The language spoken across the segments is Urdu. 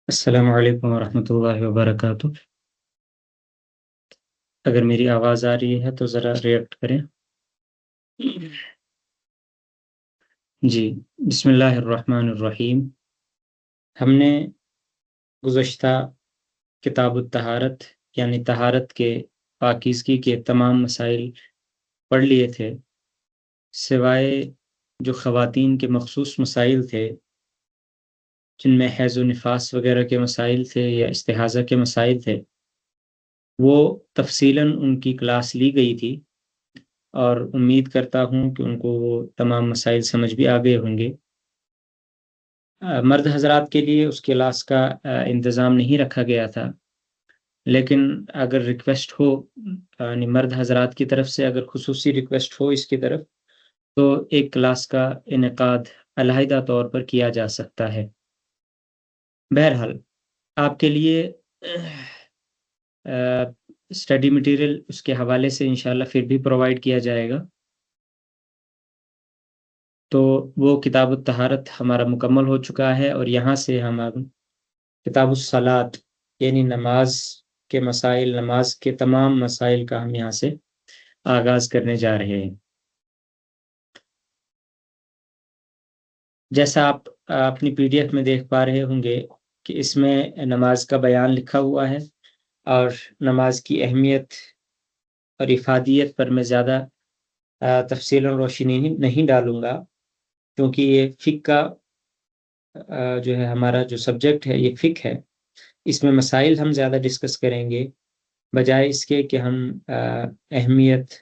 السلام علیکم ورحمۃ اللہ وبرکاتہ۔ اگر میری آواز آ رہی ہے تو ذرا ریئیکٹ کریں۔ جی، بسم اللہ الرحمن الرحیم۔ ہم نے گزشتہ کتاب الطہارت یعنی طہارت کے پاکیزگی کے تمام مسائل پڑھ لیے تھے، سوائے جو خواتین کے مخصوص مسائل تھے جن میں حیض و نفاس وغیرہ کے مسائل تھے یا استحاضہ کے مسائل تھے، وہ تفصیلاً ان کی کلاس لی گئی تھی، اور امید کرتا ہوں کہ ان کو وہ تمام مسائل سمجھ بھی آ گئے ہوں گے۔ مرد حضرات کے لیے اس کلاس کا انتظام نہیں رکھا گیا تھا، لیکن اگر ریکویسٹ ہو، یعنی مرد حضرات کی طرف سے اگر خصوصی ریکویسٹ ہو اس کی طرف، تو ایک کلاس کا انعقاد علیحدہ طور پر کیا جا سکتا ہے۔ بہرحال آپ کے لیے اسٹڈی مٹیریل اس کے حوالے سے انشاءاللہ پھر بھی پرووائڈ کیا جائے گا۔ تو وہ کتاب الطہارت ہمارا مکمل ہو چکا ہے، اور یہاں سے ہم اب کتاب الصلاۃ یعنی نماز کے مسائل، نماز کے تمام مسائل کا ہم یہاں سے آغاز کرنے جا رہے ہیں۔ جیسا آپ اپنی پی ڈی ایف میں دیکھ پا رہے ہوں گے کہ اس میں نماز کا بیان لکھا ہوا ہے، اور نماز کی اہمیت اور افادیت پر میں زیادہ تفصیل اور روشنی نہیں ڈالوں گا، کیونکہ یہ فقہ کا جو ہے ہمارا جو سبجیکٹ ہے یہ فقہ ہے۔ اس میں مسائل ہم زیادہ ڈسکس کریں گے، بجائے اس کے کہ ہم اہمیت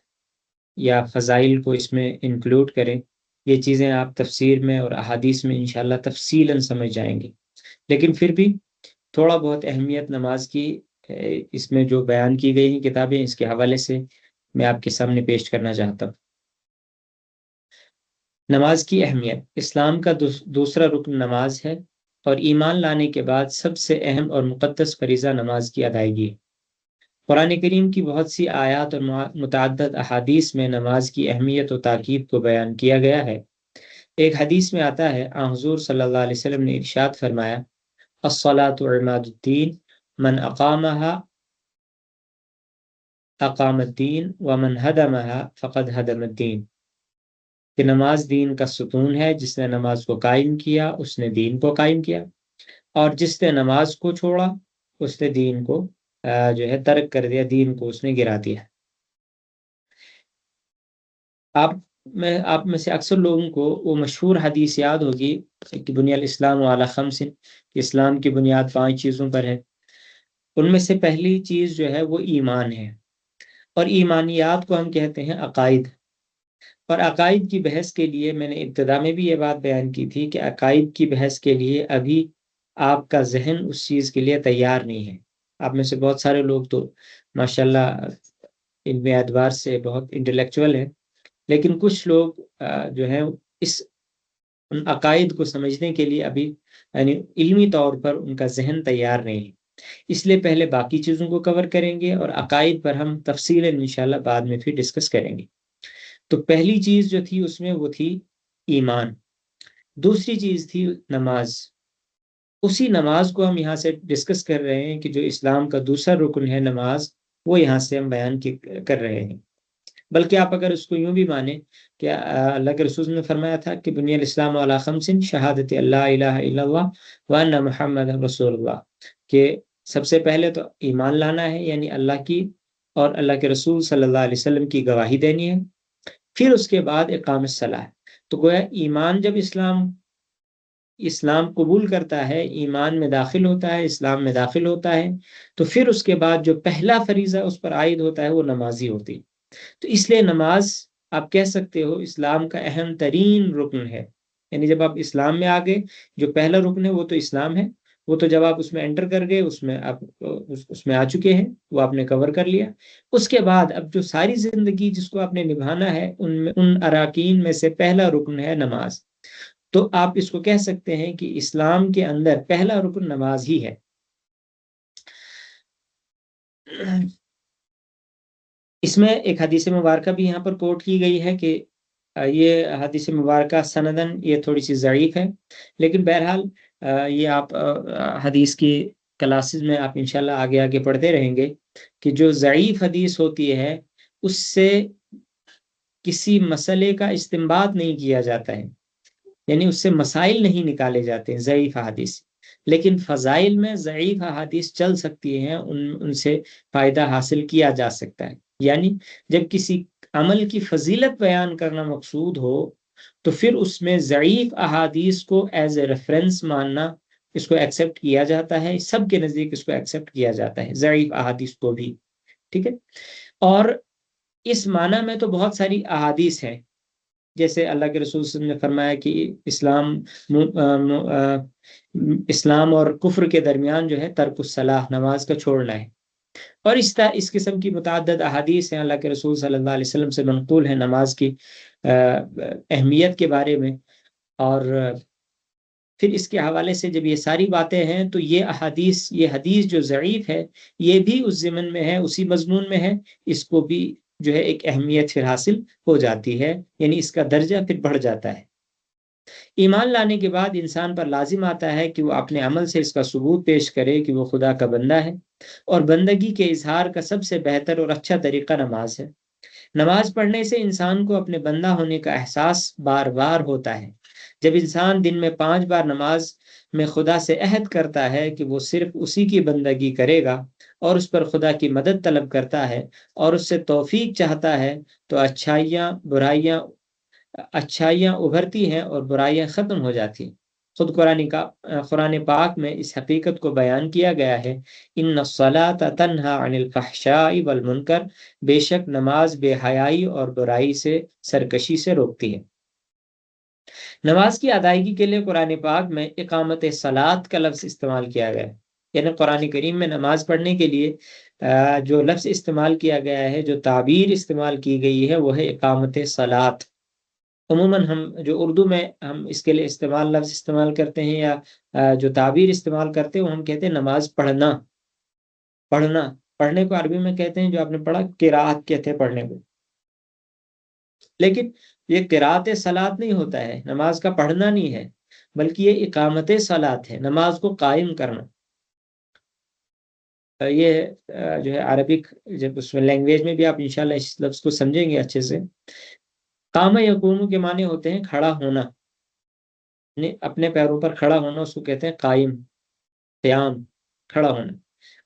یا فضائل کو اس میں انکلوڈ کریں۔ یہ چیزیں آپ تفسیر میں اور احادیث میں انشاءاللہ تفصیلاً سمجھ جائیں گے، لیکن پھر بھی تھوڑا بہت اہمیت نماز کی اس میں جو بیان کی گئی ہیں کتابیں، اس کے حوالے سے میں آپ کے سامنے پیش کرنا چاہتا ہوں۔ نماز کی اہمیت۔ اسلام کا دوسرا رکن نماز ہے، اور ایمان لانے کے بعد سب سے اہم اور مقدس فریضہ نماز کی ادائیگی ہے۔ قرآن کریم کی بہت سی آیات اور متعدد احادیث میں نماز کی اہمیت و تاکید کو بیان کیا گیا ہے۔ ایک حدیث میں آتا ہے، حضور صلی اللہ علیہ وسلم نے ارشاد فرمایا، الصلاۃ عماد الدین، من اقامها اقام الدین ومن هدمها فقد هدم الدین، کہ نماز دین کا ستون ہے، جس نے نماز کو قائم کیا اس نے دین کو قائم کیا، اور جس نے نماز کو چھوڑا اس نے دین کو جو ہے ترک کر دیا، دین کو اس نے گرا دیا۔ آپ میں سے اکثر لوگوں کو وہ مشہور حدیث یاد ہوگی کہ بنی الاسلام علی خمس، اسلام کی بنیاد 5 چیزوں پر ہے۔ ان میں سے پہلی چیز جو ہے وہ ایمان ہے، اور ایمانیات کو ہم کہتے ہیں عقائد۔ اور عقائد کی بحث کے لیے میں نے ابتدا میں بھی یہ بات بیان کی تھی کہ عقائد کی بحث کے لیے ابھی آپ کا ذہن اس چیز کے لیے تیار نہیں ہے۔ آپ میں سے بہت سارے لوگ تو ماشاءاللہ علم اعتبار سے بہت انٹلیکچوئل ہیں، لیکن کچھ لوگ جو ہیں ان عقائد کو سمجھنے کے لیے ابھی یعنی علمی طور پر ان کا ذہن تیار نہیں ہے۔ اس لیے پہلے باقی چیزوں کو کور کریں گے، اور عقائد پر ہم تفصیلاً انشاءاللہ بعد میں پھر ڈسکس کریں گے۔ تو پہلی چیز جو تھی اس میں وہ تھی ایمان، دوسری چیز تھی نماز۔ اسی نماز کو ہم یہاں سے ڈسکس کر رہے ہیں کہ جو اسلام کا دوسرا رکن ہے نماز، وہ یہاں سے ہم بیان کر رہے ہیں۔ بلکہ آپ اگر اس کو یوں بھی مانیں کہ اللہ کے رسول نے فرمایا تھا کہ بنی الاسلام علی خمس، شہادت اللہ الہ الا اللہ وان محمد رسول اللہ، کہ سب سے پہلے تو ایمان لانا ہے، یعنی اللہ کی اور اللہ کے رسول صلی اللہ علیہ وسلم کی گواہی دینی ہے، پھر اس کے بعد اقام الصلاۃ۔ تو گویا ایمان جب اسلام قبول کرتا ہے، ایمان میں داخل ہوتا ہے، اسلام میں داخل ہوتا ہے، تو پھر اس کے بعد جو پہلا فریضہ اس پر عائد ہوتا ہے وہ نمازی ہوتی ہے۔ تو اس لیے نماز آپ کہہ سکتے ہو اسلام کا اہم ترین رکن ہے۔ یعنی جب آپ اسلام میں آ گئے، جو پہلا رکن ہے وہ تو اسلام ہے، وہ تو جب آپ اس میں انٹر کر گئے، اس میں آ چکے ہیں، وہ آپ نے کور کر لیا۔ اس کے بعد اب جو ساری زندگی جس کو آپ نے نبھانا ہے، ان اراکین میں سے پہلا رکن ہے نماز۔ تو آپ اس کو کہہ سکتے ہیں کہ اسلام کے اندر پہلا رکن نماز ہی ہے۔ اس میں ایک حدیث مبارکہ بھی یہاں پر کوٹ کی گئی ہے کہ یہ حدیث مبارکہ سندن یہ تھوڑی سی ضعیف ہے، لیکن بہرحال یہ آپ حدیث کی کلاسز میں آپ انشاءاللہ آگے آگے پڑھتے رہیں گے کہ جو ضعیف حدیث ہوتی ہے اس سے کسی مسئلے کا استنباط نہیں کیا جاتا ہے، یعنی اس سے مسائل نہیں نکالے جاتے ہیں ضعیف احادیث، لیکن فضائل میں ضعیف احادیث چل سکتی ہیں، ان سے فائدہ حاصل کیا جا سکتا ہے۔ یعنی جب کسی عمل کی فضیلت بیان کرنا مقصود ہو تو پھر اس میں ضعیف احادیث کو ایز اے ریفرنس ماننا، اس کو ایکسیپٹ کیا جاتا ہے، سب کے نزدیک اس کو ایکسیپٹ کیا جاتا ہے ضعیف احادیث کو بھی، ٹھیک ہے۔ اور اس معنی میں تو بہت ساری احادیث ہیں، جیسے اللہ کے رسول صلی اللہ علیہ وسلم نے فرمایا کہ اسلام اور کفر کے درمیان جو ہے ترک الصلاح، نماز کا چھوڑنا ہے۔ اور اس قسم کی متعدد احادیث ہیں اللہ کے رسول صلی اللہ علیہ وسلم سے منقول ہیں نماز کی اہمیت کے بارے میں۔ اور پھر اس کے حوالے سے جب یہ ساری باتیں ہیں تو یہ حدیث جو ضعیف ہے یہ بھی اس ضمن میں ہے، اسی مضمون میں ہے، اس کو بھی جو ہے ایک اہمیت پھر حاصل ہو جاتی ہے، یعنی اس کا درجہ پھر بڑھ جاتا ہے۔ ایمان لانے کے بعد انسان پر لازم آتا ہے کہ وہ اپنے عمل سے اس کا ثبوت پیش کرے کہ وہ خدا کا بندہ ہے، اور بندگی کے اظہار کا سب سے بہتر اور اچھا طریقہ نماز ہے۔ نماز پڑھنے سے انسان کو اپنے بندہ ہونے کا احساس بار بار ہوتا ہے۔ جب انسان دن میں 5 بار نماز میں خدا سے عہد کرتا ہے کہ وہ صرف اسی کی بندگی کرے گا اور اس پر خدا کی مدد طلب کرتا ہے اور اس سے توفیق چاہتا ہے، تو اچھائیاں ابھرتی ہیں اور برائیاں ختم ہو جاتی ہیں۔ خود قرآن پاک میں اس حقیقت کو بیان کیا گیا ہے، ان الصلاۃ تنہا عن الفحشاء والمنکر، بے شک نماز بے حیائی اور برائی سے، سرکشی سے روکتی ہے۔ نماز کی ادائیگی کے لیے قرآن پاک میں اقامت صلاۃ کا لفظ استعمال کیا گیا ہے، یعنی قرآن کریم میں نماز پڑھنے کے لیے جو لفظ استعمال کیا گیا ہے، جو تعبیر استعمال کی گئی ہے، وہ ہے اقامت صلاۃ۔ عموماً ہم جو اردو میں ہم اس کے لیے لفظ استعمال کرتے ہیں یا جو تعبیر استعمال کرتے ہیں وہ ہم کہتے ہیں نماز پڑھنا۔ پڑھنے کو عربی میں کہتے ہیں، جو آپ نے پڑھا قراءت کہتے ہیں پڑھنے کو، لیکن یہ قراءت صلاۃ نہیں ہوتا ہے، نماز کا پڑھنا نہیں ہے، بلکہ یہ اقامت صلاۃ ہے، نماز کو قائم کرنا۔ یہ جو ہے عربک جب اس میں لینگویج میں بھی آپ انشاءاللہ اس لفظ کو سمجھیں گے اچھے سے۔ قام یقوم کے معنی ہوتے ہیں کھڑا ہونا، یعنی اپنے پیروں پر کھڑا ہونا، اس کو کہتے ہیں قائم، قیام، کھڑا ہونا۔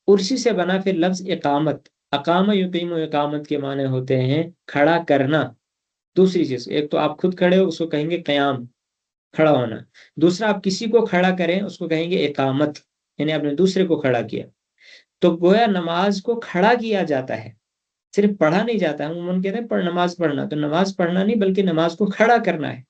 ارسی سے بنا پھر لفظ اقامت، اقام یقیم و اقامت کے معنی ہوتے ہیں کھڑا کرنا۔ دوسری چیز، ایک تو آپ خود کھڑے ہو اس کو کہیں گے قیام، کھڑا ہونا، دوسرا آپ کسی کو کھڑا کریں اس کو کہیں گے اقامت، یعنی آپ نے دوسرے کو کھڑا کیا۔ تو گویا نماز کو کھڑا کیا جاتا ہے، صرف پڑھا نہیں جاتا ہے۔ عموماً کہتے ہیں نماز پڑھنا، تو نماز پڑھنا نہیں بلکہ نماز کو کھڑا کرنا ہے۔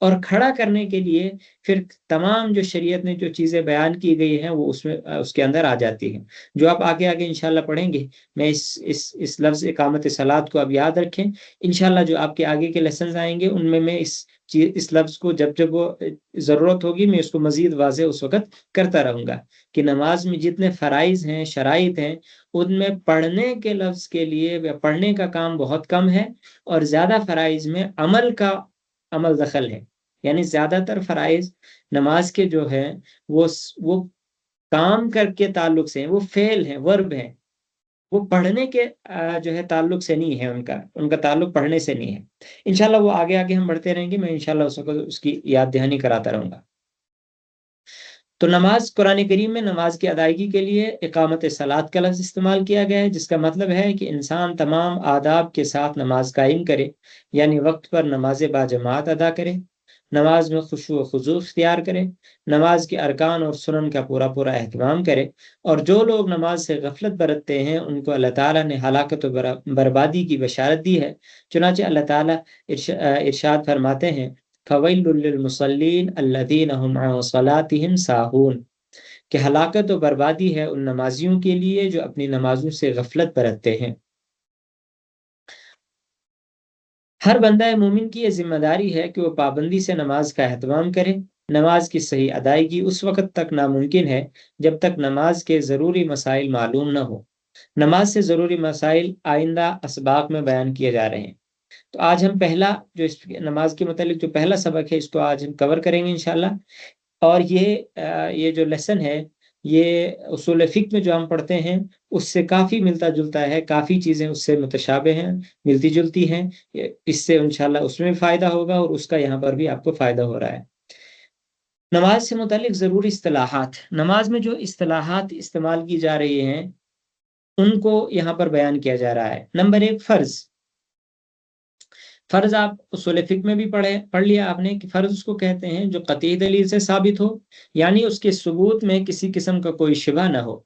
اور کھڑا کرنے کے لیے پھر تمام جو شریعت نے جو چیزیں بیان کی گئی ہیں وہ اس کے اندر آ جاتی ہیں، جو آپ آگے انشاءاللہ پڑھیں گے۔ میں اس لفظ اقامت صلاۃ کو اب یاد رکھیں، انشاءاللہ جو آپ کے آگے کے لیسنز آئیں گے ان میں اس لفظ کو جب وہ ضرورت ہوگی میں اس کو مزید واضح اس وقت کرتا رہوں گا کہ نماز میں جتنے فرائض ہیں، شرائط ہیں، ان میں پڑھنے کے لفظ کے لیے پڑھنے کا کام بہت کم ہے، اور زیادہ فرائض میں عمل دخل ہے، یعنی زیادہ تر فرائض نماز کے جو ہیں وہ کام کر کے تعلق سے ہیں، وہ فعل ہیں، ورب ہیں، وہ پڑھنے کے جو ہے تعلق سے نہیں ہے، ان کا تعلق پڑھنے سے نہیں ہے۔ انشاءاللہ وہ آگے ہم بڑھتے رہیں گے، میں انشاءاللہ اس کی یاد دہانی کراتا رہوں گا۔ تو قرآن کریم میں نماز کی ادائیگی کے لیے اقامت صلاۃ کا لفظ استعمال کیا گیا ہے، جس کا مطلب ہے کہ انسان تمام آداب کے ساتھ نماز قائم کرے، یعنی وقت پر نماز باجماعت ادا کرے، نماز میں خشوع و خضوع اختیار کرے، نماز کے ارکان اور سنن کا پورا اہتمام کرے۔ اور جو لوگ نماز سے غفلت برتتے ہیں ان کو اللہ تعالیٰ نے ہلاکت و بربادی کی بشارت دی ہے۔ چنانچہ اللہ تعالیٰ ارشاد فرماتے ہیں، فَوَيْلٌ لِّلْمُصَلِّينَ الَّذِينَ هُمْ عَنْ صَلَاتِهِمْ سَاهُونَ، کہ ہلاکت و بربادی ہے ان نمازیوں کے لیے جو اپنی نمازوں سے غفلت برتتے ہیں۔ ہر بندہ مومن کی یہ ذمہ داری ہے کہ وہ پابندی سے نماز کا اہتمام کرے۔ نماز کی صحیح ادائیگی اس وقت تک ناممکن ہے جب تک نماز کے ضروری مسائل معلوم نہ ہو۔ نماز سے ضروری مسائل آئندہ اسباق میں بیان کیے جا رہے ہیں۔ تو آج ہم نماز کے متعلق جو پہلا سبق ہے اس کو آج ہم کور کریں گے انشاءاللہ۔ اور یہ جو لیسن ہے یہ اصول فقہ میں جو ہم پڑھتے ہیں اس سے کافی ملتا جلتا ہے، کافی چیزیں اس سے متشابہ ہیں، ملتی جلتی ہیں۔ اس سے انشاءاللہ اس میں بھی فائدہ ہوگا اور اس کا یہاں پر بھی آپ کو فائدہ ہو رہا ہے۔ نماز سے متعلق ضروری اصطلاحات، نماز میں جو اصطلاحات استعمال کی جا رہی ہیں ان کو یہاں پر بیان کیا جا رہا ہے۔ نمبر 1، فرض۔ فرض آپ اصول فقہ میں بھی پڑھ لیا آپ نے کہ فرض اس کو کہتے ہیں جو قطعی دلیل سے ثابت ہو، یعنی اس کے ثبوت میں کسی قسم کا کوئی شبہ نہ ہو،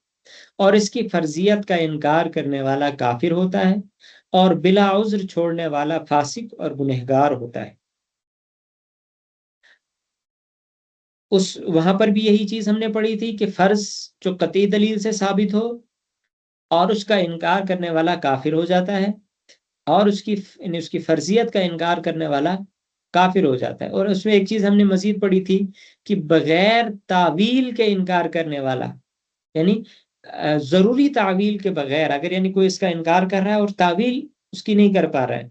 اور اس کی فرضیت کا انکار کرنے والا کافر ہوتا ہے، اور بلا عذر چھوڑنے والا فاسق اور گنہگار ہوتا ہے۔ وہاں پر بھی یہی چیز ہم نے پڑھی تھی کہ فرض جو قطعی دلیل سے ثابت ہو اور اس کا انکار کرنے والا کافر ہو جاتا ہے، اور اس کی فرضیت کا انکار کرنے والا کافر ہو جاتا ہے۔ اور اس میں ایک چیز ہم نے مزید پڑھی تھی کہ بغیر تعویل کے انکار کرنے والا، یعنی ضروری تعویل کے بغیر، اگر یعنی کوئی اس کا انکار کر رہا ہے اور تعویل اس کی نہیں کر پا رہا ہے،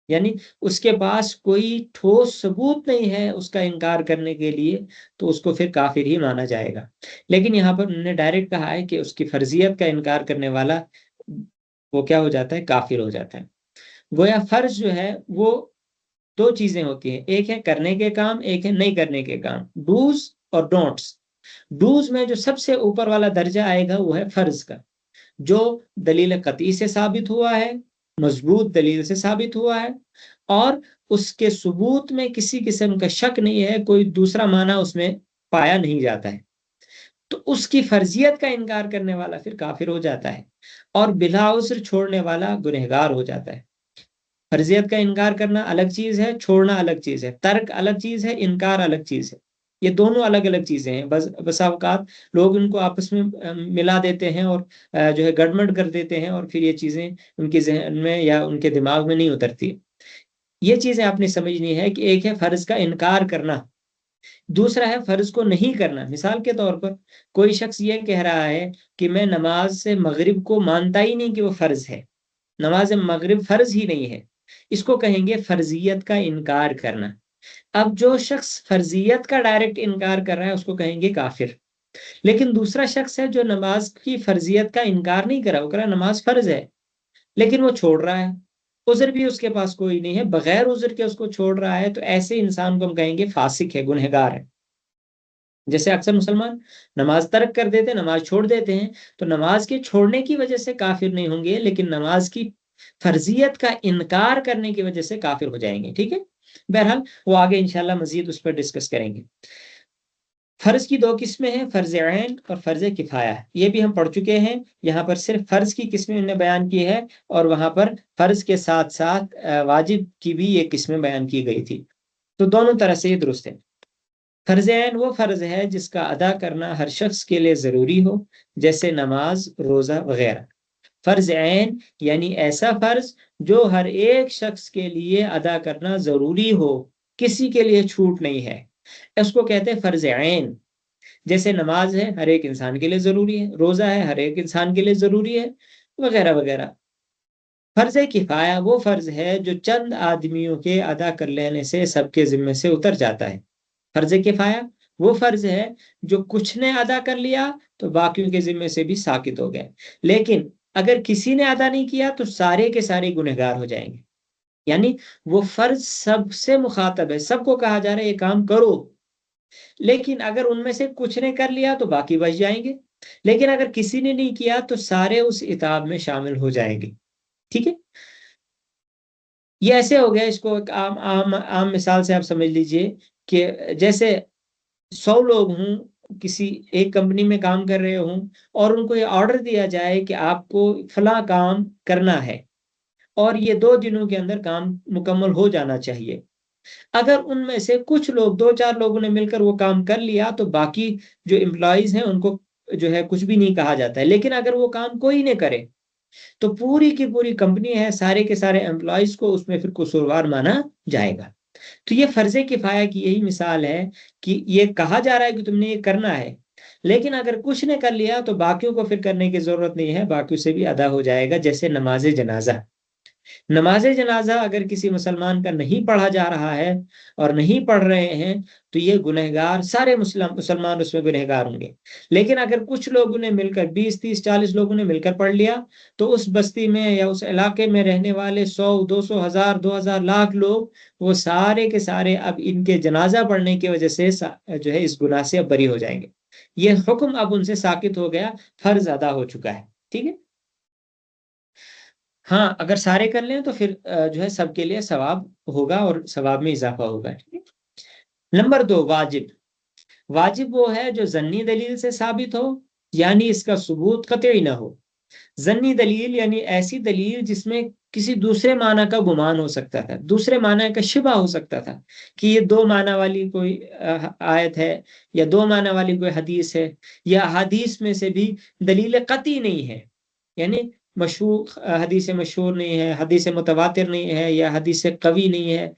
یعنی اس کے پاس کوئی ٹھوس ثبوت نہیں ہے اس کا انکار کرنے کے لیے، تو اس کو پھر کافر ہی مانا جائے گا۔ لیکن یہاں پر انہوں نے ڈائریکٹ کہا ہے کہ اس کی فرضیت کا انکار کرنے والا وہ کیا ہو جاتا ہے؟ کافر ہو جاتا ہے۔ گویا فرض جو ہے وہ دو چیزیں ہوتی ہیں، ایک ہے کرنے کے کام، ایک ہے نہیں کرنے کے کام، ڈوز اور ڈونٹس۔ ڈوز میں جو سب سے اوپر والا درجہ آئے گا وہ ہے فرض کا، جو دلیل قطعی سے ثابت ہوا ہے، مضبوط دلیل سے ثابت ہوا ہے، اور اس کے ثبوت میں کسی قسم کا شک نہیں ہے، کوئی دوسرا معنی اس میں پایا نہیں جاتا ہے، تو اس کی فرضیت کا انکار کرنے والا پھر کافر ہو جاتا ہے، اور بلا عذر چھوڑنے والا گنہگار ہو جاتا ہے۔ فرضیت کا انکار کرنا الگ چیز ہے، چھوڑنا الگ چیز ہے، ترک الگ چیز ہے، انکار الگ چیز ہے، یہ دونوں الگ الگ چیزیں ہیں۔ بس اوقات لوگ ان کو آپس میں ملا دیتے ہیں اور جو ہے گڑبڑ کر دیتے ہیں، اور پھر یہ چیزیں ان کے ذہن میں یا ان کے دماغ میں نہیں اترتی۔ یہ چیزیں آپ نے سمجھنی ہے کہ ایک ہے فرض کا انکار کرنا، دوسرا ہے فرض کو نہیں کرنا۔ مثال کے طور پر کوئی شخص یہ کہہ رہا ہے کہ میں نماز سے مغرب کو مانتا ہی نہیں کہ وہ فرض ہے، نماز مغرب فرض ہی نہیں ہے، اس کو کہیں گے فرضیت کا انکار کرنا۔ اب جو شخص فرضیت کا ڈائریکٹ انکار کر رہا ہے اس کو کہیں گے کافر۔ لیکن دوسرا شخص ہے جو نماز کی فرضیت کا انکار نہیں کر رہا، وہ کہہ رہا نماز فرض ہے لیکن وہ چھوڑ رہا ہے، عذر بھی اس کے پاس کوئی نہیں ہے، بغیر عذر کے اس کو چھوڑ رہا ہے، تو ایسے انسان کو ہم کہیں گے فاسق ہے، گنہگار ہے۔ جیسے اکثر مسلمان نماز ترک کر دیتے ہیں، نماز چھوڑ دیتے ہیں، تو نماز کے چھوڑنے کی وجہ سے کافر نہیں ہوں گے، لیکن نماز کی فرضیت کا انکار کرنے کی وجہ سے کافر ہو جائیں گے۔ ٹھیک ہے، بہرحال وہ آگے انشاءاللہ مزید اس پر ڈسکس کریں گے۔ فرض کی دو قسمیں ہیں، فرض عین اور فرض کفایہ، یہ بھی ہم پڑھ چکے ہیں۔ یہاں پر صرف فرض کی قسمیں انہوں نے بیان کی ہے، اور وہاں پر فرض کے ساتھ ساتھ واجب کی بھی یہ قسمیں بیان کی گئی تھی، تو دونوں طرح سے یہ درست ہے۔ فرض عین وہ فرض ہے جس کا ادا کرنا ہر شخص کے لیے ضروری ہو، جیسے نماز، روزہ وغیرہ۔ فرض عین یعنی ایسا فرض جو ہر ایک شخص کے لیے ادا کرنا ضروری ہو، کسی کے لیے چھوٹ نہیں ہے، اس کو کہتے ہیں فرض عین۔ جیسے نماز ہے، ہر ایک انسان کے لیے ضروری ہے، روزہ ہے، ہر ایک انسان کے لیے ضروری ہے، وغیرہ وغیرہ۔ فرض کفایہ وہ فرض ہے جو چند آدمیوں کے ادا کر لینے سے سب کے ذمے سے اتر جاتا ہے۔ فرض کفایہ وہ فرض ہے جو کچھ نے ادا کر لیا تو باقیوں کے ذمے سے بھی ساقط ہو گئے، لیکن اگر کسی نے ادا نہیں کیا تو سارے کے سارے گنہگار ہو جائیں گے۔ یعنی وہ فرض سب سے مخاطب ہے، سب کو کہا جا رہا ہے یہ کام کرو، لیکن اگر ان میں سے کچھ نے کر لیا تو باقی بچ جائیں گے، لیکن اگر کسی نے نہیں کیا تو سارے اس عتاب میں شامل ہو جائیں گے۔ ٹھیک ہے، یہ ایسے ہو گیا، اس کو ایک عام مثال سے آپ سمجھ لیجئے کہ جیسے 100 لوگ ہوں، کسی ایک کمپنی میں کام کر رہے ہوں، اور ان کو یہ آرڈر دیا جائے کہ آپ کو فلاں کام کرنا ہے اور یہ 2 دنوں کے اندر کام مکمل ہو جانا چاہیے۔ اگر ان میں سے کچھ لوگ 2-4 لوگوں نے مل کر وہ کام کر لیا تو باقی جو امپلائیز ہیں ان کو جو ہے کچھ بھی نہیں کہا جاتا ہے، لیکن اگر وہ کام کوئی نہ کرے تو پوری کی پوری کمپنی ہے، سارے کے سارے امپلائیز کو اس میں پھر قصوروار مانا جائے گا۔ تو یہ فرض کفایہ کی یہی مثال ہے کہ یہ کہا جا رہا ہے کہ تم نے یہ کرنا ہے، لیکن اگر کچھ نے کر لیا تو باقیوں کو پھر کرنے کی ضرورت نہیں ہے، باقیوں سے بھی ادا ہو جائے گا، جیسے نماز جنازہ۔ نماز جنازہ اگر کسی مسلمان کا نہیں پڑھا جا رہا ہے اور نہیں پڑھ رہے ہیں تو یہ گنہگار، سارے مسلمان اس میں گنہگار ہوں گے۔ لیکن اگر کچھ لوگوں نے مل کر 20 30 40 لوگوں نے مل کر پڑھ لیا تو اس بستی میں یا اس علاقے میں رہنے والے 100 200 1000 2000 لاکھ لوگ، وہ سارے کے سارے اب ان کے جنازہ پڑھنے کی وجہ سے جو ہے اس گناہ سے اب بری ہو جائیں گے۔ یہ حکم اب ان سے ساقط ہو گیا، فرض ادا ہو چکا ہے، ٹھیک ہے۔ ہاں اگر سارے کر لیں تو پھر جو ہے سب کے لیے ثواب ہوگا اور ثواب میں اضافہ ہوگا، ٹھیک ہے۔ نمبر 2، واجب۔ واجب وہ ہے جو ضمنی دلیل سے ثابت ہو، یعنی اس کا ثبوت قطعی نہ ہو۔ ضمنی دلیل یعنی ایسی دلیل جس میں کسی دوسرے معنی کا گمان ہو سکتا تھا، دوسرے معنی کا شبہ ہو سکتا تھا کہ یہ 2 معنی والی کوئی آیت ہے یا 2 معنی والی کوئی حدیث ہے، یا حدیث میں سے بھی دلیل قطعی نہیں ہے، یعنی مشہور حدیث مشہور نہیں ہے، حدیث متواتر نہیں ہے، یا حدیث قوی نہیں ہے،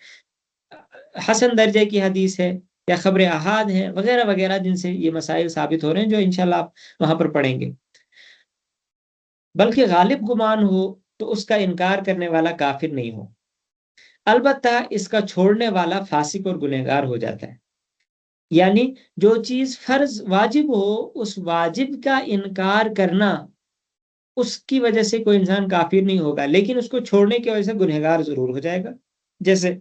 حسن درجے کی حدیث ہے، یا خبر احاد ہے، وغیرہ وغیرہ، جن سے یہ مسائل ثابت ہو رہے ہیں جو انشاءاللہ آپ وہاں پر پڑھیں گے۔ بلکہ غالب گمان ہو تو اس کا انکار کرنے والا کافر نہیں ہو، البتہ اس کا چھوڑنے والا فاسق اور گنہگار ہو جاتا ہے۔ یعنی جو چیز فرض واجب ہو، اس واجب کا انکار کرنا، اس کی وجہ سے کوئی انسان کافر نہیں ہوگا، لیکن اس کو چھوڑنے کی وجہ سے گنہگار ضرور ہو جائے گا۔ جیسے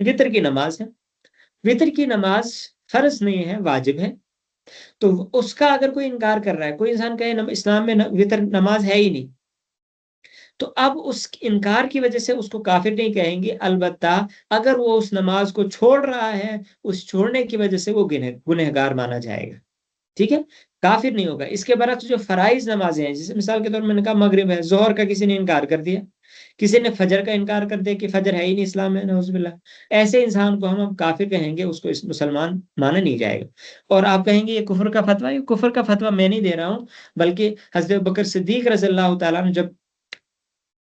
وطر کی نماز ہے، وطر کی نماز فرض نہیں ہے، واجب ہے، تو اس کا اگر کوئی انکار کر رہا ہے، کوئی انسان کہے اسلام میں وطر نماز ہے ہی نہیں، تو اب اس انکار کی وجہ سے اس کو کافر نہیں کہیں گے، البتہ اگر وہ اس نماز کو چھوڑ رہا ہے، اس چھوڑنے کی وجہ سے وہ گنہگار مانا جائے گا، ٹھیک ہے، کافر نہیں ہوگا۔ اس کے برعکس جو فرائض نمازیں ہیں، جیسے مثال کے طور پر میں نے کہا مغرب ہے، ظہر کا کسی نے انکار کر دیا، کسی نے فجر کا انکار کر دیا کہ فجر ہے ہی نہیں اسلام میں، نعوذ باللہ، ایسے انسان کو ہم اب کافر کہیں گے، اس کو مسلمان مانا نہیں جائے گا۔ اور آپ کہیں گے یہ کفر کا فتویٰ، یہ کفر کا فتویٰ میں نہیں دے رہا ہوں، بلکہ حضرت بکر صدیق رضی اللہ تعالیٰ نے جب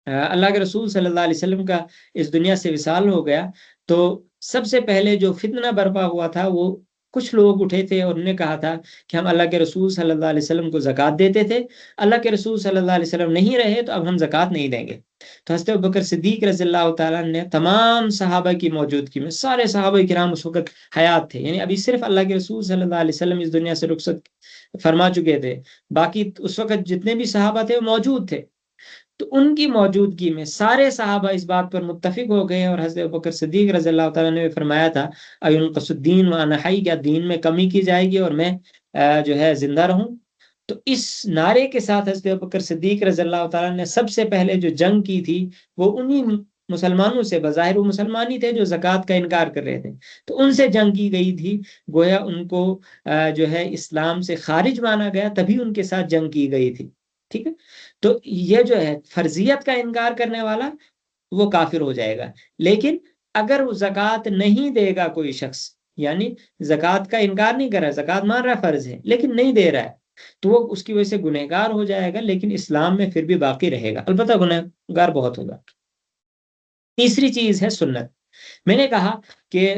اللہ کے رسول صلی اللہ علیہ وسلم کا اس دنیا سے وصال ہو گیا، تو سب سے پہلے جو فتنہ برپا ہوا تھا، وہ کچھ لوگ اٹھے تھے اور انہوں نے کہا تھا کہ ہم اللہ کے رسول صلی اللہ علیہ وسلم کو زکوٰۃ دیتے تھے، اللہ کے رسول صلی اللہ علیہ وسلم نہیں رہے تو اب ہم زکوٰۃ نہیں دیں گے۔ تو حضرت بکر صدیق رضی اللہ تعالیٰ نے تمام صحابہ کی موجودگی میں، سارے صحابہ کرام اس وقت حیات تھے، یعنی ابھی صرف اللہ کے رسول صلی اللہ علیہ وسلم اس دنیا سے رخصت فرما چکے تھے، باقی اس وقت جتنے بھی صحابہ تھے وہ موجود تھے، تو ان کی موجودگی میں سارے صحابہ اس بات پر متفق ہو گئے، اور حضرت بکر صدیق رضی اللہ تعالیٰ نے فرمایا تھا اَيُنْقَصُ الدِّينُ وَأَنَا حَيٌّ، کیا دین میں کمی کی جائے گی اور میں جو ہے زندہ رہوں؟ تو اس نعرے کے ساتھ حضرت بکر صدیق رضی اللہ تعالیٰ نے سب سے پہلے جو جنگ کی تھی وہ انہی مسلمانوں سے، بظاہر وہ مسلمان ہی تھے جو زکوٰۃ کا انکار کر رہے تھے، تو ان سے جنگ کی گئی تھی، گویا ان کو جو ہے اسلام سے خارج مانا گیا، تبھی ان کے ساتھ جنگ کی گئی تھی، ٹھیک ہے۔ تو یہ جو ہے فرضیت کا انکار کرنے والا وہ کافر ہو جائے گا، لیکن اگر وہ زکوٰۃ نہیں دے گا کوئی شخص، یعنی زکوٰۃ کا انکار نہیں کر رہا ہے، زکوٰۃ مان رہا ہے فرض ہے لیکن نہیں دے رہا ہے، تو وہ اس کی وجہ سے گنہگار ہو جائے گا، لیکن اسلام میں پھر بھی باقی رہے گا، البتہ گنہگار بہت ہوگا۔ تیسری چیز ہے سنت۔ میں نے کہا کہ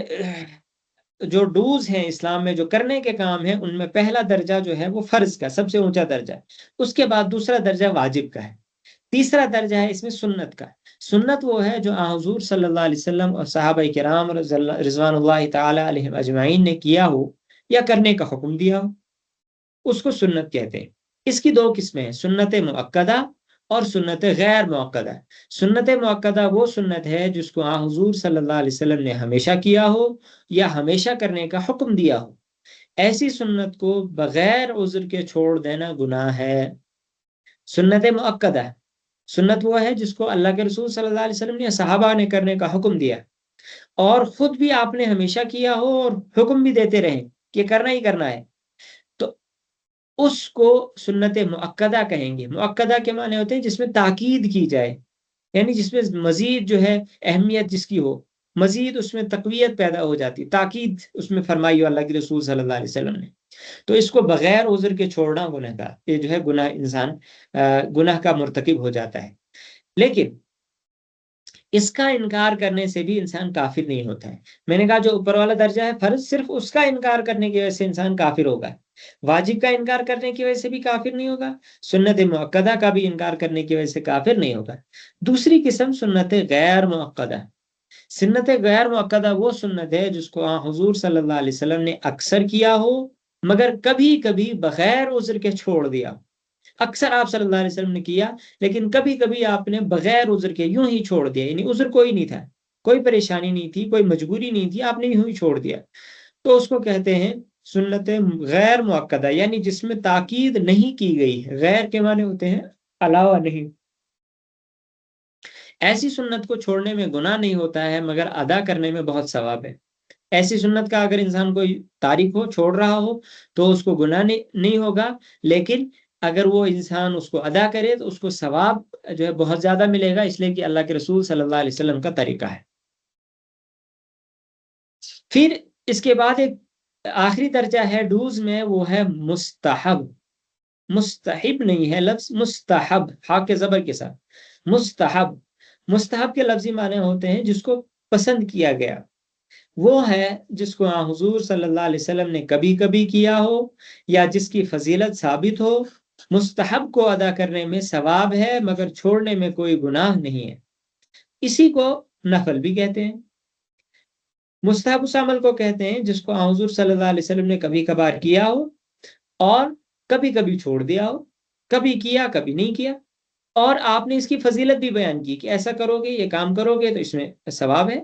جو ڈوز ہیں اسلام میں، جو کرنے کے کام ہیں، ان میں پہلا درجہ جو ہے وہ فرض کا سب سے اونچا درجہ ہے، اس کے بعد دوسرا درجہ واجب کا ہے، تیسرا درجہ ہے اس میں سنت کا۔ سنت وہ ہے جو حضور صلی اللہ علیہ وسلم اور صحابہ کرام رضوان اللہ تعالی علیہم اجمعین نے کیا ہو یا کرنے کا حکم دیا ہو، اس کو سنت کہتے ہیں۔ اس کی 2 قسمیں ہیں، سنت مؤکدہ اور سنت غیر مؤکدہ۔ سنت مؤکدہ وہ سنت ہے جس کو حضور صلی اللہ علیہ وسلم نے ہمیشہ کیا ہو یا ہمیشہ کرنے کا حکم دیا ہو، ایسی سنت کو بغیر عذر کے چھوڑ دینا گناہ ہے۔ سنت مؤکدہ سنت وہ ہے جس کو اللہ کے رسول صلی اللہ علیہ وسلم نے، صحابہ نے کرنے کا حکم دیا، اور خود بھی آپ نے ہمیشہ کیا ہو اور حکم بھی دیتے رہیں کہ کرنا ہی کرنا ہے، تو اس کو سنت مؤکدہ کہیں گے۔ مؤکدہ کے معنی ہوتے ہیں جس میں تاکید کی جائے، یعنی جس میں مزید جو ہے اہمیت جس کی ہو، مزید اس میں تقویت پیدا ہو جاتی، تاکید اس میں فرمائی ہو اللہ کے رسول صلی اللہ علیہ وسلم نے، تو اس کو بغیر عذر کے چھوڑنا گناہ کا، یہ جو ہے گناہ، انسان گناہ کا مرتکب ہو جاتا ہے۔ لیکن اس کا انکار کرنے سے بھی انسان کافر نہیں ہوتا ہے۔ میں نے کہا جو اوپر والا درجہ ہے فرض، صرف اس کا انکار کرنے کی وجہ سے انسان کافر ہوگا، واجب کا انکار کرنے کی وجہ سے بھی کافر نہیں ہوگا، سنت مؤکدہ کا بھی انکار کرنے کی وجہ سے کافر نہیں ہوگا۔ دوسری قسم سنت غیر مؤکدہ۔ سنت غیر مؤکدہ وہ سنت ہے جس کو حضور صلی اللہ علیہ وسلم نے اکثر کیا ہو، مگر کبھی کبھی بغیر عذر کے چھوڑ دیا۔ اکثر آپ صلی اللہ علیہ وسلم نے کیا، لیکن کبھی کبھی آپ نے بغیر عذر کے یوں ہی چھوڑ دیا، یعنی عذر کوئی نہیں تھا، کوئی پریشانی نہیں تھی، کوئی مجبوری نہیں تھی، آپ نے یوں ہی چھوڑ دیا، تو اس کو کہتے ہیں سنت غیر مؤکدہ، یعنی جس میں تاکید نہیں کی گئی ہے۔ غیر کے معنی ہوتے ہیں علاوہ نہیں۔ ایسی سنت کو چھوڑنے میں گناہ نہیں ہوتا ہے، مگر ادا کرنے میں بہت ثواب ہے۔ ایسی سنت کا اگر انسان کوئی تارک ہو، چھوڑ رہا ہو، تو اس کو گناہ نہیں ہوگا، لیکن اگر وہ انسان اس کو ادا کرے تو اس کو ثواب جو ہے بہت زیادہ ملے گا، اس لیے کہ اللہ کے رسول صلی اللہ علیہ وسلم کا طریقہ ہے۔ پھر اس کے بعد ایک آخری درجہ ہے ڈوز میں، وہ ہے مستحب۔ مستحب نہیں ہے لفظ، مستحب، ہا کے زبر کے ساتھ، مستحب۔ مستحب کے لفظی معنی ہوتے ہیں جس کو پسند کیا گیا، وہ ہے جس کو حضور صلی اللہ علیہ وسلم نے کبھی کبھی کیا ہو، یا جس کی فضیلت ثابت ہو۔ مستحب کو ادا کرنے میں ثواب ہے، مگر چھوڑنے میں کوئی گناہ نہیں ہے۔ اسی کو نفل بھی کہتے ہیں۔ مستحب اس عمل کو کہتے ہیں جس کو حضور صلی اللہ علیہ وسلم نے کبھی کبھار کیا ہو اور کبھی کبھی چھوڑ دیا ہو، کبھی کیا کبھی نہیں کیا، اور آپ نے اس کی فضیلت بھی بیان کی کہ ایسا کرو گے، یہ کام کرو گے تو اس میں ثواب ہے،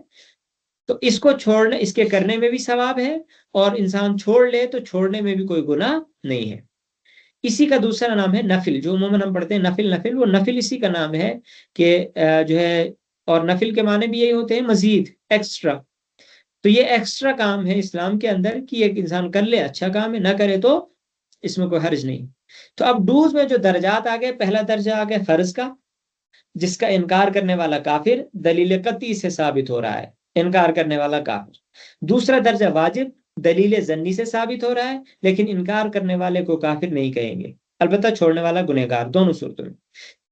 تو اس کو چھوڑنے، اس کے کرنے میں بھی ثواب ہے، اور انسان چھوڑ لے تو چھوڑنے میں بھی کوئی گناہ نہیں ہے۔ اسی کا دوسرا نام ہے نفل، جو عموماً ہم پڑھتے ہیں نفل نفل، وہ نفل اسی کا نام ہے کہ جو ہے، اور نفل کے معنی بھی یہی ہوتے ہیں مزید، ایکسٹرا۔ تو یہ ایکسٹرا کام ہے اسلام کے اندر کہ ایک انسان کر لے اچھا کام ہے، نہ کرے تو اس میں کوئی حرج نہیں۔ تو اب ڈوز میں جو درجات آ گئے، پہلا درجہ آ گیا فرض کا، جس کا انکار کرنے والا کافر، دلیل قطعی سے ثابت ہو رہا ہے انکار کرنے والا کافر۔ دوسرا درجہ واجب، دلیل ظنی سے ثابت ہو رہا ہے، لیکن انکار کرنے والے کو کافر نہیں کہیں گے، البتہ چھوڑنے والا گنہگار، دونوں صورتوں میں۔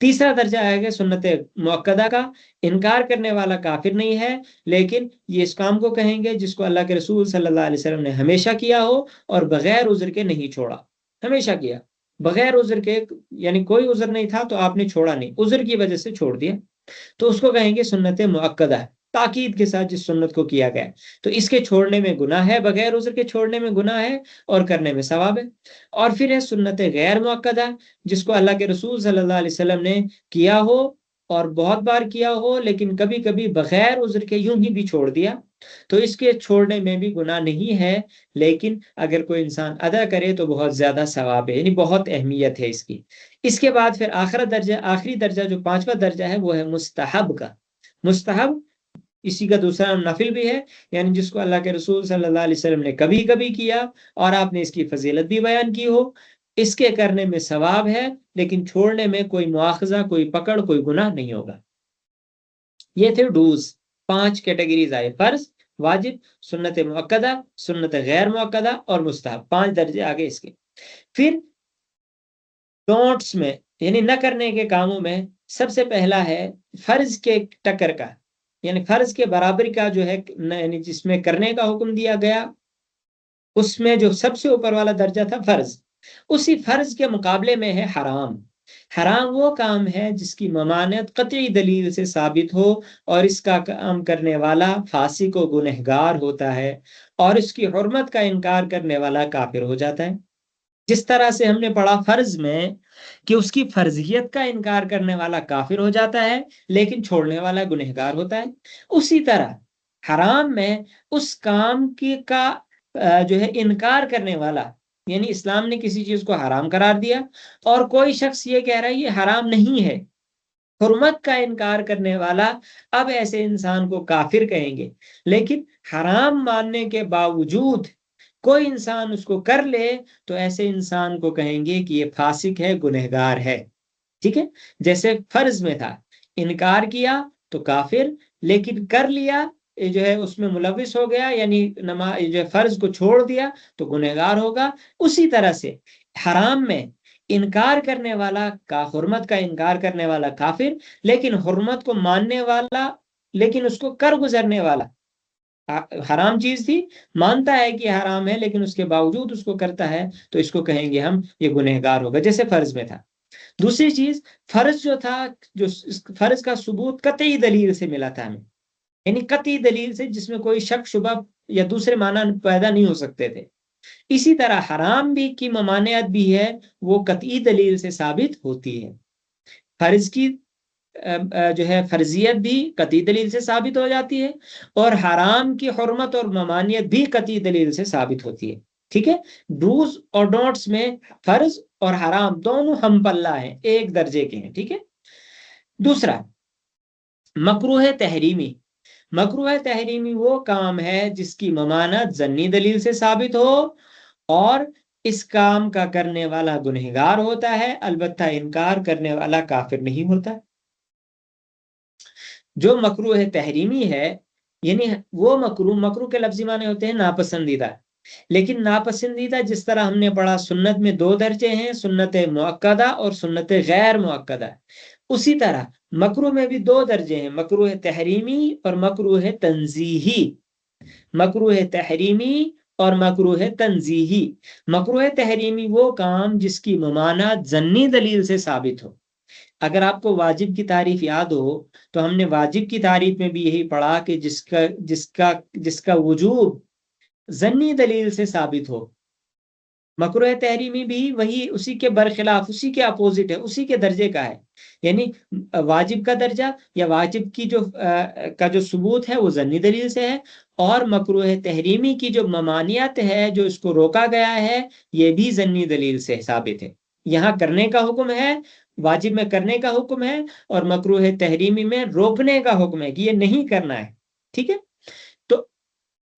تیسرا درجہ آئے گا سنت مؤکدہ کا، انکار کرنے والا کافر نہیں ہے، لیکن یہ اس کام کو کہیں گے جس کو اللہ کے رسول صلی اللہ علیہ وسلم نے ہمیشہ کیا ہو اور بغیر عذر کے نہیں چھوڑا، ہمیشہ کیا بغیر عذر کے، یعنی کوئی عذر نہیں تھا تو آپ نے چھوڑا نہیں، عذر کی وجہ سے چھوڑ دیا، تو اس کو کہیں گے سنت مؤکدہ، تاکید کے ساتھ جس سنت کو کیا گیا، تو اس کے چھوڑنے میں گناہ ہے، بغیر عذر کے چھوڑنے میں گناہ ہے اور کرنے میں ثواب ہے۔ اور پھر ہے سنت غیر مؤکدہ، جس کو اللہ کے رسول صلی اللہ علیہ وسلم نے کیا ہو اور بہت بار کیا ہو، لیکن کبھی کبھی بغیر عذر کے یوں ہی بھی چھوڑ دیا، تو اس کے چھوڑنے میں بھی گناہ نہیں ہے، لیکن اگر کوئی انسان ادا کرے تو بہت زیادہ ثواب ہے، یعنی بہت اہمیت ہے اس کی۔ اس کے بعد پھر آخری درجہ جو پانچواں درجہ ہے وہ ہے مستحب کا۔ مستحب اسی کا دوسرا نام نفل بھی ہے، یعنی جس کو اللہ کے رسول صلی اللہ علیہ وسلم نے کبھی کبھی کیا اور آپ نے اس کی فضیلت بھی بیان کی ہو، اس کے کرنے میں ثواب ہے، لیکن چھوڑنے میں کوئی مواخذہ، کوئی پکڑ، کوئی گناہ نہیں ہوگا۔ یہ تھے ڈوز، 5 کیٹیگریز آئے، فرض، واجب، سنت مؤکدہ، سنت غیر مؤکدہ اور مستحب، 5 درجے آگے اس کے۔ پھر ڈونٹس میں، یعنی نہ کرنے کے کاموں میں، سب سے پہلا ہے فرض کے ٹکر کا، یعنی فرض کے برابر کا جو ہے، یعنی جس میں کرنے کا حکم دیا گیا، اس میں جو سب سے اوپر والا درجہ تھا فرض، اسی فرض کے مقابلے میں ہے حرام۔ حرام وہ کام ہے جس کی ممانعت قطعی دلیل سے ثابت ہو، اور اس کا کام کرنے والا فاسق و گنہگار ہوتا ہے، اور اس کی حرمت کا انکار کرنے والا کافر ہو جاتا ہے۔ جس طرح سے ہم نے پڑھا فرض میں کہ اس کی فرضیت کا انکار کرنے والا کافر ہو جاتا ہے، لیکن چھوڑنے والا گنہگار ہوتا ہے، اسی طرح حرام میں اس کام کا جو ہے انکار کرنے والا، یعنی اسلام نے کسی چیز کو حرام قرار دیا اور کوئی شخص یہ کہہ رہا ہے یہ حرام نہیں ہے، حرمت کا انکار کرنے والا، اب ایسے انسان کو کافر کہیں گے، لیکن حرام ماننے کے باوجود کوئی انسان اس کو کر لے تو ایسے انسان کو کہیں گے کہ یہ فاسق ہے، گنہگار ہے، ٹھیک ہے۔ جیسے فرض میں تھا، انکار کیا تو کافر، لیکن کر لیا جو ہے اس میں ملوث ہو گیا، یعنی نماز جو فرض کو چھوڑ دیا تو گنہگار ہوگا۔ اسی طرح سے حرام میں انکار کرنے والا کا، حرمت کا انکار کرنے والا کافر، لیکن حرمت کو ماننے والا لیکن اس کو کر گزرنے والا، حرام چیز تھی، مانتا ہے کہ حرام ہے لیکن اس کے باوجود اس کو کرتا ہے، تو اس کو کہیں گے ہم یہ گنہگار ہوگا، جیسے فرض میں تھا۔ دوسری چیز، فرض جو تھا، جو فرض کا ثبوت قطعی دلیل سے ملا تھا ہمیں، یعنی قطعی دلیل سے جس میں کوئی شک شبہ یا دوسرے معنی پیدا نہیں ہو سکتے تھے۔ اسی طرح حرام بھی کی ممانعت بھی ہے، وہ قطعی دلیل سے ثابت ہوتی ہے۔ فرض کی جو ہے فرضیت بھی قطعی دلیل سے ثابت ہو جاتی ہے، اور حرام کی حرمت اور ممانعت بھی قطعی دلیل سے ثابت ہوتی ہے۔ ٹھیک ہے، ڈوز اور ڈونٹس میں فرض اور حرام دونوں ہم پلہ ہیں، ایک درجے کے ہیں۔ ٹھیک ہے، دوسرا مکروہ تحریمی۔ مکروہ تحریمی وہ کام ہے جس کی ممانعت ظنی دلیل سے ثابت ہو، اور اس کام کا کرنے والا گنہگار ہوتا ہے، البتہ انکار کرنے والا کافر نہیں ہوتا۔ جو مکروہ تحریمی ہے، یعنی وہ مکروہ کے لفظی معنی ہوتے ہیں ناپسندیدہ، لیکن ناپسندیدہ جس طرح ہم نے پڑھا سنت میں دو درجے ہیں، سنت مؤکدہ اور سنت غیر مؤکدہ، اسی طرح مکروہ میں بھی دو درجے ہیں، مکروہ تحریمی اور مکروہ تنزیہی۔ مکروہ تحریمی اور مکروہ تنزیہی۔ مکروہ تحریمی وہ کام جس کی ممانعت ظنی دلیل سے ثابت ہو۔ اگر آپ کو واجب کی تعریف یاد ہو تو ہم نے واجب کی تعریف میں بھی یہی پڑھا کہ جس کا وجوب ظنی دلیل سے ثابت ہو۔ مکروہ تحریمی بھی وہی اسی کے برخلاف، اسی کے اپوزٹ ہے، اسی کے درجے کا ہے، یعنی واجب کا درجہ یا واجب کی جو ثبوت ہے وہ ظنی دلیل سے ہے، اور مکروہ تحریمی کی جو ممانعت ہے، جو اس کو روکا گیا ہے، یہ بھی ظنی دلیل سے ثابت ہے۔ یہاں کرنے کا حکم ہے، واجب میں کرنے کا حکم ہے، اور مکروہ تحریمی میں روکنے کا حکم ہے کہ یہ نہیں کرنا ہے۔ ٹھیک ہے، تو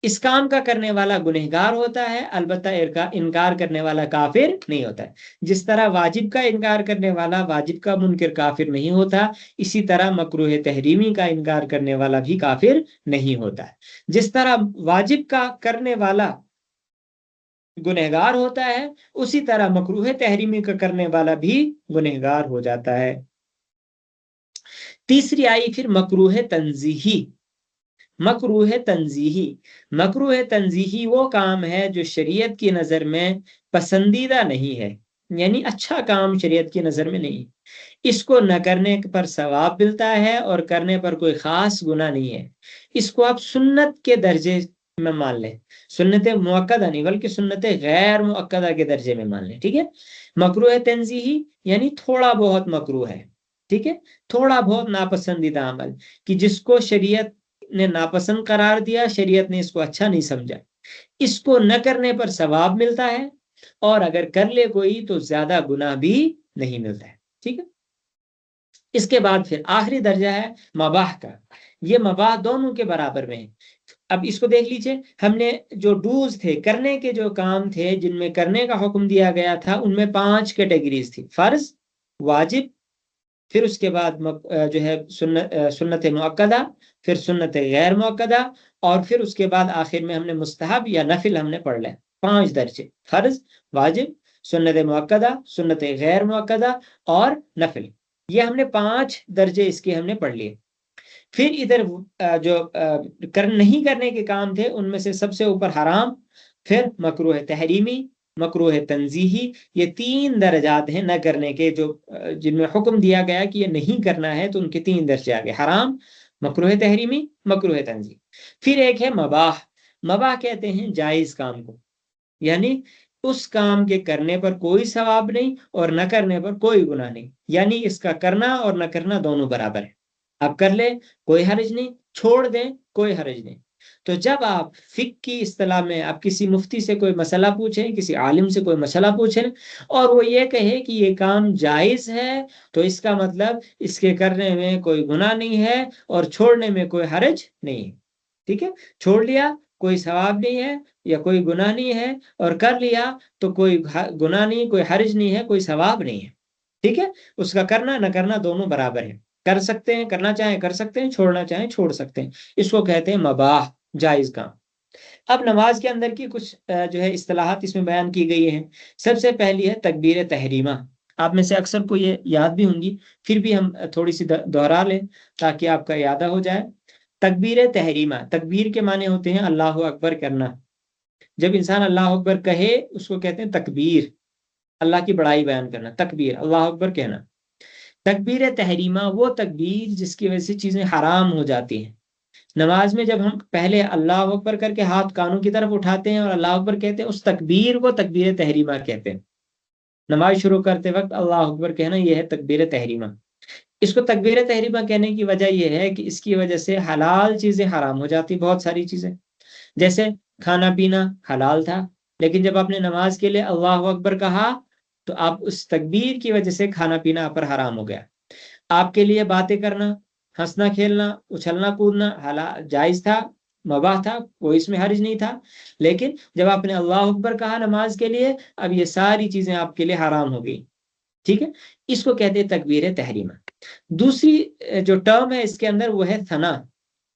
اس کام کا کرنے والا گنہگار ہوتا ہے، البتہ انکار کرنے والا کافر نہیں ہوتا ہے۔ جس طرح واجب کا انکار کرنے والا واجب کا منکر کافر نہیں ہوتا، اسی طرح مکروہ تحریمی کا انکار کرنے والا بھی کافر نہیں ہوتا ہے۔ جس طرح واجب کا کرنے والا گنہگار ہوتا ہے، اسی طرح مکروہ تحریمی کا کرنے والا بھی گنہگار ہو جاتا ہے۔ تیسری آئی پھر مکروہ تنزیہی۔ مکروہ تنزیہی، مکروہ تنزیہی وہ کام ہے جو شریعت کی نظر میں پسندیدہ نہیں ہے، یعنی اچھا کام شریعت کی نظر میں نہیں، اس کو نہ کرنے پر ثواب ملتا ہے اور کرنے پر کوئی خاص گناہ نہیں ہے، اس کو آپ سنت کے درجے میں مان لیں، سنت مؤکدہ نہیں بلکہ سنت غیر مؤکدہ کے درجے میں مان لیں۔ ٹھیک ہے، مکروہ تنزیہی یعنی تھوڑا بہت مکروہ ہے، ٹھیک ہے، تھوڑا بہت ناپسندیدہ عمل کہ جس کو شریعت نے ناپسند قرار دیا، شریعت نے اس کو اچھا نہیں سمجھا، اس کو نہ کرنے پر ثواب ملتا ہے، اور اگر کر لے کوئی تو زیادہ گناہ بھی نہیں ملتا ہے۔ ٹھیک ہے، اس کے بعد پھر آخری درجہ ہے مباح کا۔ یہ مباح دونوں کے برابر میں ہے۔ اب اس کو دیکھ لیجئے، ہم نے جو ڈوز تھے، کرنے کے جو کام تھے جن میں کرنے کا حکم دیا گیا تھا، ان میں 5 کیٹیگریز تھی، فرض، واجب، پھر اس کے بعد جو ہے سنت مؤکدہ، پھر سنت غیر مؤکدہ، اور پھر اس کے بعد آخر میں ہم نے مستحب یا نفل ہم نے پڑھ لیا۔ 5 درجے، فرض، واجب، سنت مؤکدہ، سنت غیر مؤکدہ اور نفل، یہ ہم نے 5 درجے اس کے ہم نے پڑھ لیے۔ پھر ادھر جو نہیں کرنے کے کام تھے ان میں سے سب سے اوپر حرام، پھر مکروہ تحریمی، مکروہ تنزیہی، یہ 3 درجات ہیں نہ کرنے کے، جو جن میں حکم دیا گیا کہ یہ نہیں کرنا ہے، تو ان کے 3 درجے آگے، حرام، مکروہ تحریمی، مکروہ تنزیہی۔ پھر ایک ہے مباح۔ مباح کہتے ہیں جائز کام کو، یعنی اس کام کے کرنے پر کوئی ثواب نہیں اور نہ کرنے پر کوئی گناہ نہیں، یعنی اس کا کرنا اور نہ کرنا دونوں برابر ہے، آپ کر لیں کوئی حرج نہیں، چھوڑ دیں کوئی حرج نہیں۔ تو جب آپ فقہ کی اصطلاح میں آپ کسی مفتی سے کوئی مسئلہ پوچھیں، کسی عالم سے کوئی مسئلہ پوچھیں، اور وہ یہ کہے کہ یہ کام جائز ہے، تو اس کا مطلب اس کے کرنے میں کوئی گناہ نہیں ہے اور چھوڑنے میں کوئی حرج نہیں ہے۔ ٹھیک ہے، چھوڑ لیا کوئی ثواب نہیں ہے یا کوئی گناہ نہیں ہے، اور کر لیا تو کوئی گناہ نہیں، کوئی حرج نہیں ہے، کوئی ثواب نہیں ہے۔ ٹھیک ہے، اس کا کرنا نہ کرنا دونوں برابر ہیں، کر سکتے ہیں، کرنا چاہیں کر سکتے ہیں، چھوڑنا چاہیں چھوڑ سکتے ہیں، اس کو کہتے ہیں مباح، جائز کام۔ اب نماز کے اندر کی کچھ جو ہے اصطلاحات اس میں بیان کی گئی ہیں۔ سب سے پہلی ہے تکبیر تحریمہ۔ آپ میں سے اکثر کو یہ یاد بھی ہوں گی، پھر بھی ہم تھوڑی سی دوہرا لیں تاکہ آپ کا یادہ ہو جائے۔ تکبیر تحریمہ، تکبیر کے معنی ہوتے ہیں اللہ اکبر کرنا. جب انسان اللہ اکبر کہے اس کو کہتے ہیں تکبیر، اللہ کی بڑائی بیان کرنا، تکبیر اللہ اکبر کہنا. تکبیر تحریمہ وہ تکبیر جس کی وجہ سے چیزیں حرام ہو جاتی ہیں. نماز میں جب ہم پہلے اللہ اکبر کر کے ہاتھ کانوں کی طرف اٹھاتے ہیں اور اللہ اکبر کہتے ہیں، اس تکبیر کو تکبیر تحریمہ کہتے ہیں. نماز شروع کرتے وقت اللہ اکبر کہنا یہ ہے تکبیر تحریمہ. اس کو تکبیر تحریمہ کہنے کی وجہ یہ ہے کہ اس کی وجہ سے حلال چیزیں حرام ہو جاتی، بہت ساری چیزیں. جیسے کھانا پینا حلال تھا، لیکن جب آپ نے نماز کے لیے اللہ اکبر کہا تو آپ اس تکبیر کی وجہ سے کھانا پینا آپ پر حرام ہو گیا. آپ کے لیے باتیں کرنا، ہنسنا کھیلنا، اچھلنا کودنا حلال جائز تھا، مباح تھا، کوئی اس میں حرج نہیں تھا. لیکن جب آپ نے اللہ اکبر کہا نماز کے لیے، اب یہ ساری چیزیں آپ کے لیے حرام ہو گئی. ٹھیک ہے، اس کو کہتے ہیں تکبیر تحریمہ. دوسری جو ٹرم ہے اس کے اندر وہ ہے ثنا.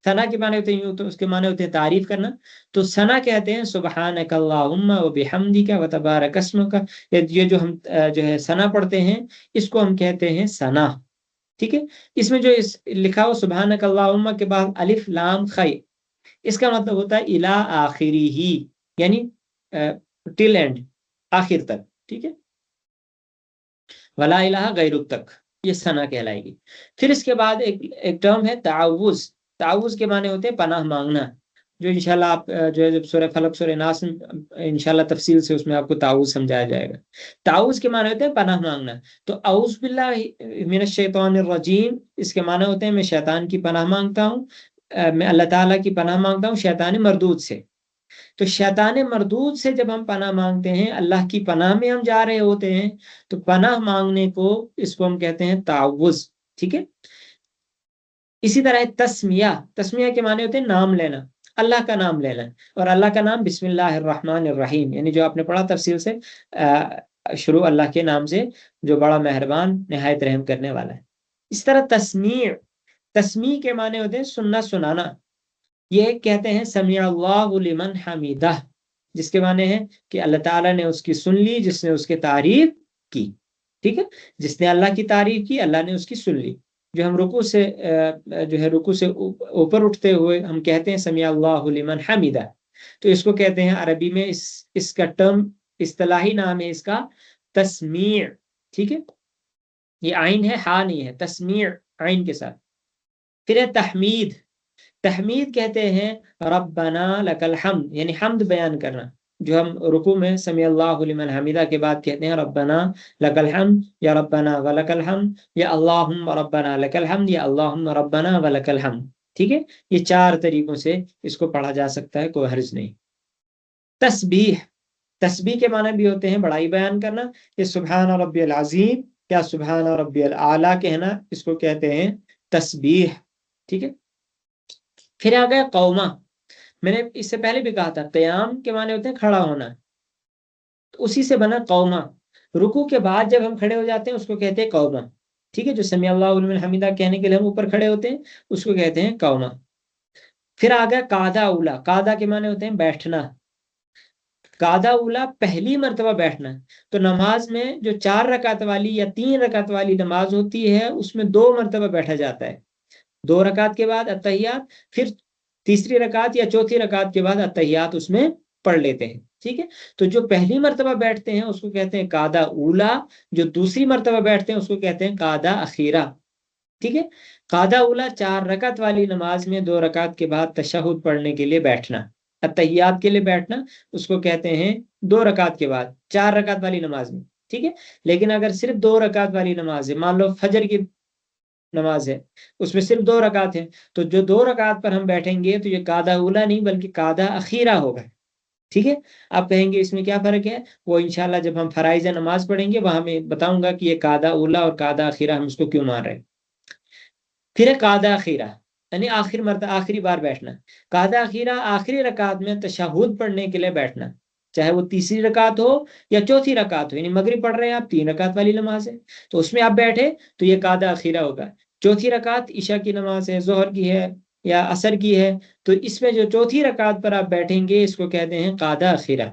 ثنا کے معنی ہوتے ہیں، تو اس کے معنی ہوتے ہیں تعریف کرنا. تو ثنا کہتے ہیں سبحانک اللہم و بحمدک و تبارک اسمک. یہ جو ہم جو ہے ثنا پڑھتے ہیں اس کو ہم کہتے ہیں ثنا. ٹھیک ہے، اس میں جو لکھا ہو سبحانک اللہم کے بعد الف لام خ، اس کا مطلب ہوتا ہے الی آخری ہی، یعنی ٹل اینڈ، آخر تک. ٹھیک ہے، ولا الہ غیرک تک، یہ ثنا کہلائے گی. پھر اس کے بعد ایک ٹرم ہے تعوذ. تعوذ کے معنی ہوتے ہیں پناہ مانگنا، جو انشاءاللہ آپ جو ہے جب سورہ فلق سورہ ناس انشاءاللہ تفصیل سے اس میں آپ کو تعوذ سمجھایا جائے گا. تعوذ کے معنی ہوتے ہیں پناہ مانگنا. تو اعوذ باللہ من الشیطان الرجیم، اس کے معنی ہوتے ہیں میں شیطان کی پناہ مانگتا ہوں، میں اللہ تعالیٰ کی پناہ مانگتا ہوں شیطان مردود سے. تو شیطان مردود سے جب ہم پناہ مانگتے ہیں، اللہ کی پناہ میں ہم جا رہے ہوتے ہیں، تو پناہ مانگنے کو اس کو ہم کہتے ہیں تعوذ. ٹھیک ہے، اسی طرح تسمیہ. تسمیہ کے معنی ہوتے ہیں نام لینا، اللہ کا نام لینا. اور اللہ کا نام بسم اللہ الرحمن الرحیم، یعنی جو آپ نے پڑھا تفصیل سے، شروع اللہ کے نام سے جو بڑا مہربان نہایت رحم کرنے والا ہے. اس طرح تسمیع. تسمیع کے معنی ہوتے ہیں سننا سنانا. یہ کہتے ہیں سمیع اللہ لمن حمیدہ، جس کے معنی ہے کہ اللہ تعالیٰ نے اس کی سن لی جس نے اس کی تعریف کی. ٹھیک ہے، جس نے اللہ کی تعریف کی اللہ نے اس کی سن لی. جو ہم رکوع سے جو ہے رکوع سے اوپر اٹھتے ہوئے ہم کہتے ہیں سمیع اللہ لمن حمیدہ، تو اس کو کہتے ہیں عربی میں اس کا ٹرم اصطلاحی نام ہے اس کا تسمیع. ٹھیک ہے، یہ عین ہے ہا نہیں ہے، تسمیع عین کے ساتھ. پھر ہے تحمید. تحمید کہتے ہیں ربنا لک الحمد، یعنی حمد بیان کرنا. جو ہم رکوع میں سمیع اللہ لمن حمیدہ کے بعد کہتے ہیں ربنا لک الحمد یا ربنا ولک الحمد یا اللہم ربنا لک الحمد یا اللہم ربنا ولک الحمد. ٹھیک ہے، یہ چار طریقوں سے اس کو پڑھا جا سکتا ہے، کوئی حرج نہیں. تسبیح. تسبیح کے معنی بھی ہوتے ہیں بڑائی بیان کرنا. یہ سبحان ربی العظیم یا سبحان ربی الاعلیٰ کہنا، اس کو کہتے ہیں تسبیح. ٹھیک ہے، پھر آ گیا قومہ. میں نے اس سے پہلے بھی کہا تھا قیام کے معنی ہوتے ہیں کھڑا ہونا، تو اسی سے بنا قومہ. رکوع کے بعد جب ہم کھڑے ہو جاتے ہیں اس کو کہتے ہیں قومہ. ٹھیک ہے، جو سمیع اللہ لمن حمیدہ کہنے کے لیے ہم اوپر کھڑے ہوتے ہیں اس کو کہتے ہیں قومہ. پھر آ گیا قعدہ اولا. قعدہ کے معنی ہوتے ہیں بیٹھنا. قعدہ اولا پہلی مرتبہ بیٹھنا. تو نماز میں جو 4 رکعت والی یا 3 رکعت والی نماز ہوتی ہے اس میں 2 مرتبہ بیٹھا جاتا ہے. 2 رکعت کے بعد اتحیات، پھر تیسری رکعت یا چوتھی رکعت کے بعد اتحیات اس میں پڑھ لیتے ہیں. ٹھیک ہے، تو جو پہلی مرتبہ بیٹھتے ہیں اس کو کہتے ہیں قعدہ اولا، جو دوسری مرتبہ بیٹھتے ہیں اس کو کہتے ہیں قعدہ اخیرہ. ٹھیک ہے، قعدہ اولا 4 رکعت والی نماز میں 2 رکعت کے بعد تشہد پڑھنے کے لیے بیٹھنا، اتحیات کے لیے بیٹھنا، اس کو کہتے ہیں 2 رکعت کے بعد 4 رکعت والی نماز میں. ٹھیک ہے، لیکن اگر صرف 2 رکعت والی نماز ہے، مان لو فجر کی نماز ہے اس میں صرف 2 رکعت ہیں، تو جو 2 رکعت پر ہم بیٹھیں گے تو یہ قعدہ اولا نہیں بلکہ قعدہ اخیرہ ہوگا. ٹھیک ہے، آپ کہیں گے اس میں کیا فرق ہے، وہ انشاءاللہ جب ہم فرائض نماز پڑھیں گے وہاں میں بتاؤں گا کہ یہ قعدہ اولا اور قعدہ اخیرہ ہم اس کو کیوں مان رہے ہیں. پھر قعدہ اخیرہ یعنی آخری بار بیٹھنا. قعدہ اخیرہ آخری رکعت میں تشہد پڑھنے کے لیے بیٹھنا، چاہے وہ تیسری رکعت ہو یا چوتھی رکعت ہو. یعنی مغرب پڑھ رہے ہیں آپ، 3 رکعت والی نماز ہے تو اس میں آپ بیٹھے تو یہ قعدہ اخیرہ ہوگا. چوتھی رکعت عشاء کی نماز ہے، ظہر کی ہے یا عصر کی ہے، تو اس میں جو چوتھی رکعت پر آپ بیٹھیں گے اس کو کہتے ہیں قعدہ اخیرہ.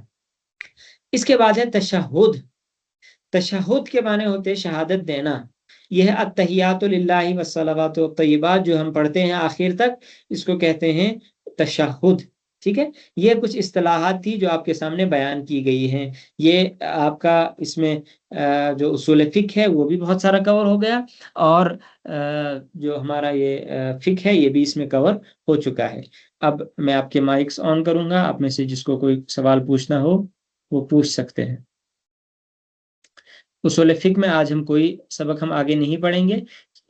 اس کے بعد ہے تشہد. تشہد کے معنی ہوتے ہیں شہادت دینا، یہ ہے التحیات للہ والصلوات والطیبات جو ہم پڑھتے ہیں آخر تک، اس کو کہتے ہیں تشہد، ٹھیک ہے۔ یہ کچھ اصطلاحات تھی جو آپ کے سامنے بیان کی گئی ہیں۔ یہ آپ کا اس میں جو اصول فقہ ہے وہ بھی بہت سارا کور ہو گیا، اور جو ہمارا یہ فقہ ہے یہ بھی اس میں کور ہو چکا ہے۔ اب میں آپ کے مائکس آن کروں گا، آپ میں سے جس کو کوئی سوال پوچھنا ہو وہ پوچھ سکتے ہیں۔ اصول فقہ میں آج ہم کوئی سبق ہم آگے نہیں پڑھیں گے،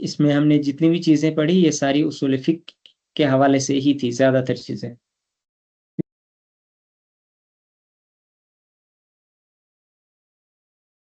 اس میں ہم نے جتنی بھی چیزیں پڑھی یہ ساری اصول فقہ کے حوالے سے ہی تھی زیادہ تر چیزیں۔